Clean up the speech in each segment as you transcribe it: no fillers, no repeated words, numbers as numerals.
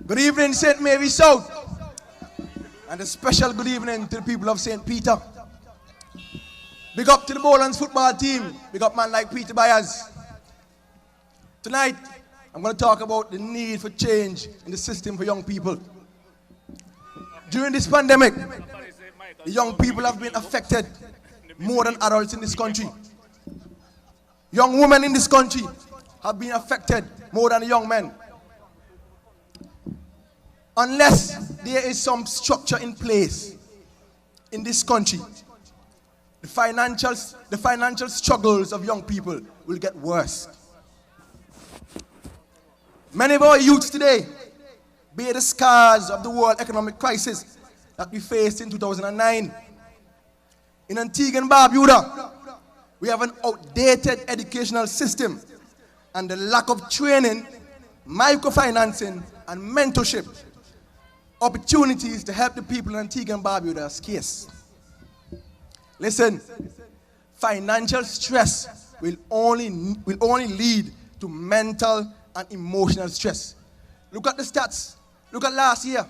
Good evening, St. Mary South. And a special good evening to the people of St. Peter. Big up to the Bolans football team. Big up man like Peter Byers. Tonight, I'm going to talk about the need for change in the system for young people. During this pandemic, the young people have been affected more than adults in this country. Young women in this country have been affected more than the young men. Unless there is some structure in place in this country, the financial struggles of young people will get worse. Many of our youths today bear the scars of the world economic crisis that we faced in 2009. In Antigua and Barbuda, we have an outdated educational system, and the lack of training, microfinancing, and mentorship opportunities to help the people in Antigua and Barbuda are scarce. Listen, financial stress will only lead to mental and emotional stress. Look at the stats. Look at last year.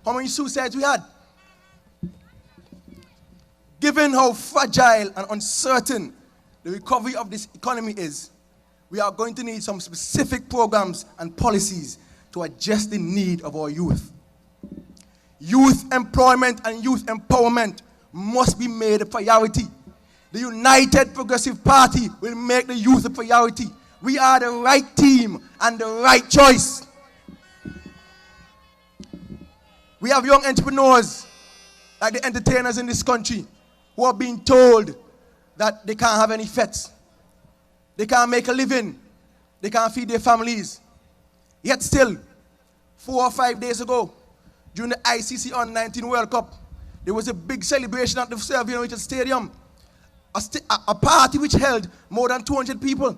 How many suicides we had? Given how fragile and uncertain the recovery of this economy is, we are going to need some specific programs and policies to address the need of our youth. Youth employment and youth empowerment must be made a priority. The United Progressive Party will make the youth a priority. We are the right team and the right choice. We have young entrepreneurs, like the entertainers in this country, who are being told that they can't have any fetes. They can't make a living. They can't feed their families. Yet still, 4 or 5 days ago, during the ICC Under-19 World Cup, there was a big celebration at the Tevaughn Harriette Stadium. A party which held more than 200 people.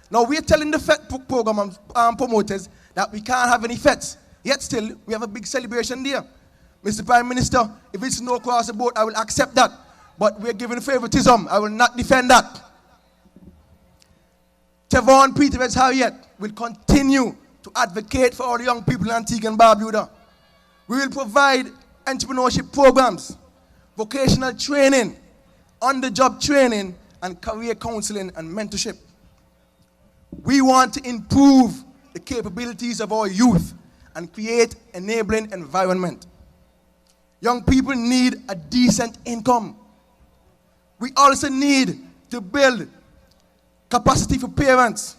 Now we're telling the FET program promoters that we can't have any fetes. Yet still, we have a big celebration there. Mr. Prime Minister, if it's no cross the boat, I will accept that. But we're giving favoritism. I will not defend that. Tevaughn Harriette will continue to advocate for all the young people in Antigua and Barbuda. We will provide entrepreneurship programs, vocational training, on-the-job training, and career counseling and mentorship. We want to improve the capabilities of our youth and create enabling environment. Young people need a decent income. We also need to build capacity for parents,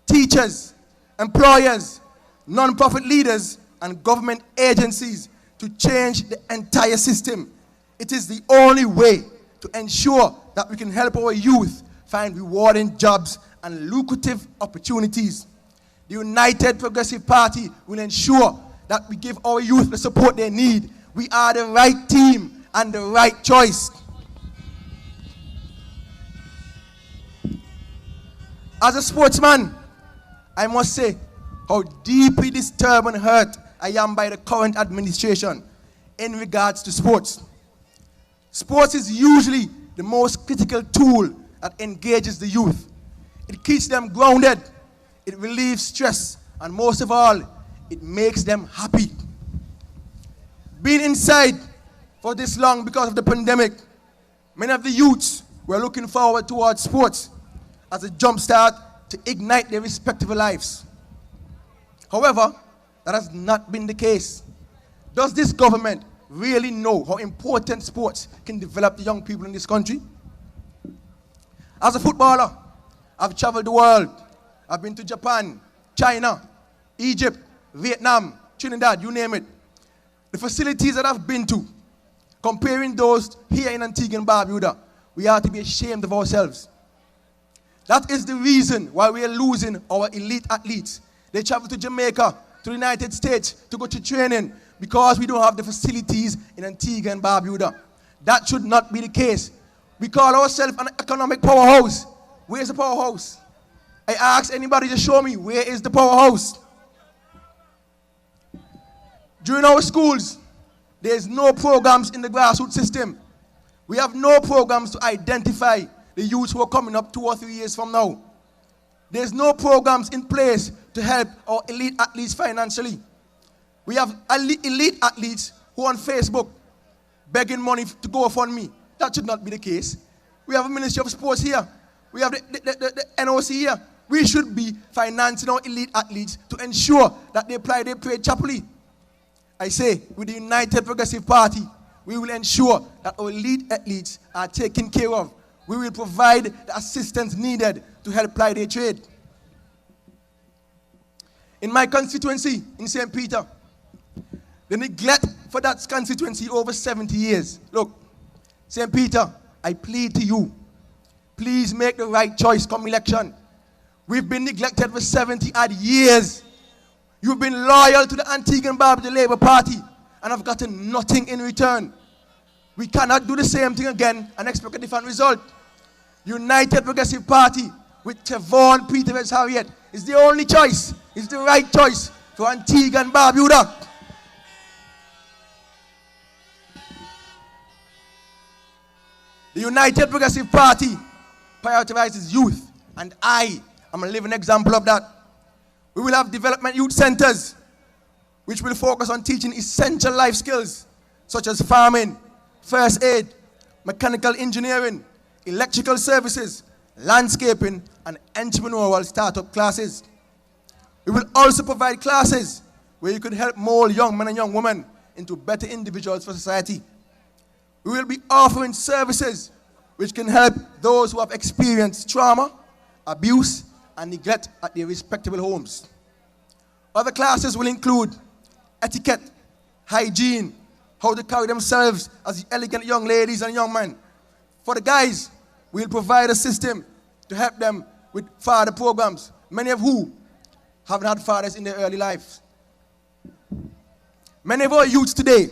teachers, employers, non-profit leaders, and government agencies to change the entire system. It is the only way to ensure that we can help our youth find rewarding jobs and lucrative opportunities. The United Progressive Party will ensure that we give our youth the support they need. We are the right team and the right choice. As a sportsman, I must say how deeply disturbed and hurt I am by the current administration in regards to sports. Sports is usually the most critical tool that engages the youth. It keeps them grounded, it relieves stress, and most of all, it makes them happy. Being inside for this long because of the pandemic, many of the youths were looking forward towards sports as a jumpstart to ignite their respective lives. However, that has not been the case. Does this government really know how important sports can develop the young people in this country? As a footballer, I've traveled the world. I've been to Japan, China, Egypt, Vietnam, Trinidad, you name it. The facilities that I've been to, comparing those here in Antigua and Barbuda, we are to be ashamed of ourselves. That is the reason why we are losing our elite athletes. They travel to Jamaica, to the United States to go to training because we don't have the facilities in Antigua and Barbuda. That should not be the case. We call ourselves an economic powerhouse. Where's the powerhouse? I ask anybody to show me where is the powerhouse. During our schools, there's no programs in the grassroots system. We have no programs to identify the youths who are coming up 2 or 3 years from now. There's no programs in place to help our elite athletes financially. We have elite athletes who are on Facebook begging money to go fund me. That should not be the case. We have a Ministry of Sports here. We have the NOC here. We should be financing our elite athletes to ensure that they apply their trade properly. I say, with the United Progressive Party, we will ensure that our elite athletes are taken care of. We will provide the assistance needed to help apply their trade. In my constituency, in St. Peter, the neglect for that constituency over 70 years. Look, St. Peter, I plead to you, please make the right choice come election. We've been neglected for 70-odd years. You've been loyal to the Antigua and Barbuda Labour Party and have gotten nothing in return. We cannot do the same thing again and expect a different result. United Progressive Party with Tevaughn Harriette is the only choice, is the right choice for Antigua and Barbuda. The United Progressive Party prioritizes youth, and I am a living example of that. We will have development youth centers, which will focus on teaching essential life skills, such as farming, first aid, mechanical engineering, electrical services, landscaping, and entrepreneurial startup classes. We will also provide classes where you can help mold young men and young women into better individuals for society. We will be offering services which can help those who have experienced trauma, abuse, and neglect at their respectable homes. Other classes will include etiquette, hygiene, how to carry themselves as elegant young ladies and young men. For the guys, we'll provide a system to help them with father programs, many of who haven't had fathers in their early lives. Many of our youths today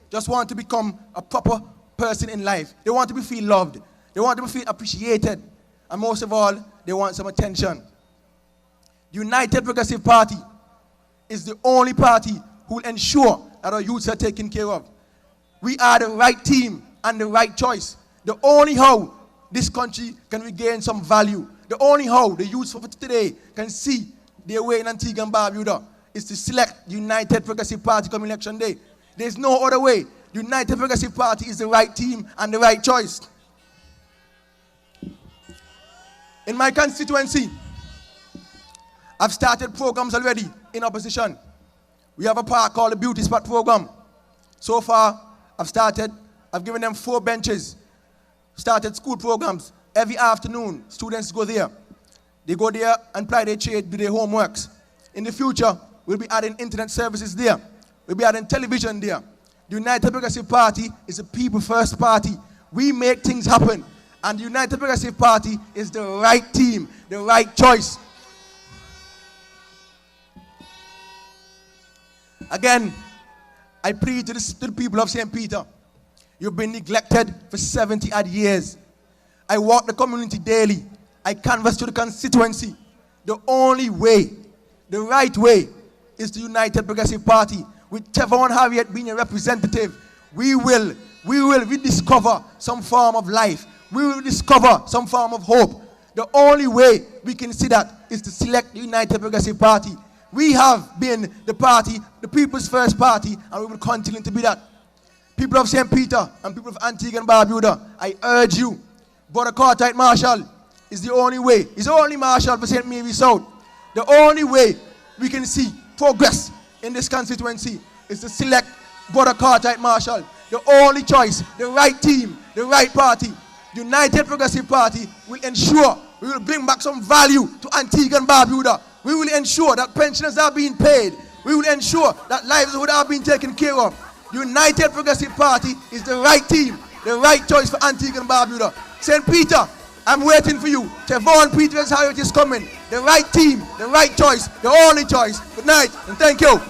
just want to become a proper person in life. They want to feel loved. They want to feel appreciated. And most of all, they want some attention. The United Progressive Party is the only party who will ensure that our youths are taken care of. We are the right team and the right choice. The only how this country can regain some value, the only how the youths of today can see their way in Antigua and Barbuda is to select the United Progressive Party come election day. There's no other way. The United Progressive Party is the right team and the right choice. In my constituency, I've started programs already in opposition. We have a part called the Beauty Spot program. So far, I've given them 4 benches, started school programs. Every afternoon, students go there. They go there and apply their trade, do their homeworks. In the future, we'll be adding internet services there. We'll be adding television there. The United Progressive Party is a people-first party. We make things happen. And the United Progressive Party is the right team, the right choice. Again, I plead to the people of St. Peter. You've been neglected for 70-odd years. I walk the community daily. I canvass to the constituency. The only way, the right way, is the United Progressive Party. With Tevaughn Harriette being a representative, we will rediscover some form of life. We will discover some form of hope. The only way we can see that is to select the United Progressive Party. We have been the party, the people's first party, and we will continue to be that. People of St. Peter and people of Antigua and Barbuda, I urge you, Brother Cartwright Marshall is the only way. He's the only Marshall for St. Mary South. The only way we can see progress in this constituency is to select Brother Cartwright Marshall. The only choice, the right team, the right party. United Progressive Party will ensure we will bring back some value to Antigua and Barbuda. We will ensure that pensioners are being paid. We will ensure that livelihood are being taken care of. United Progressive Party is the right team, the right choice for Antigua and Barbuda. St. Peter, I'm waiting for you. Tevaughn Harriette is coming. The right team, the right choice, the only choice. Good night and thank you.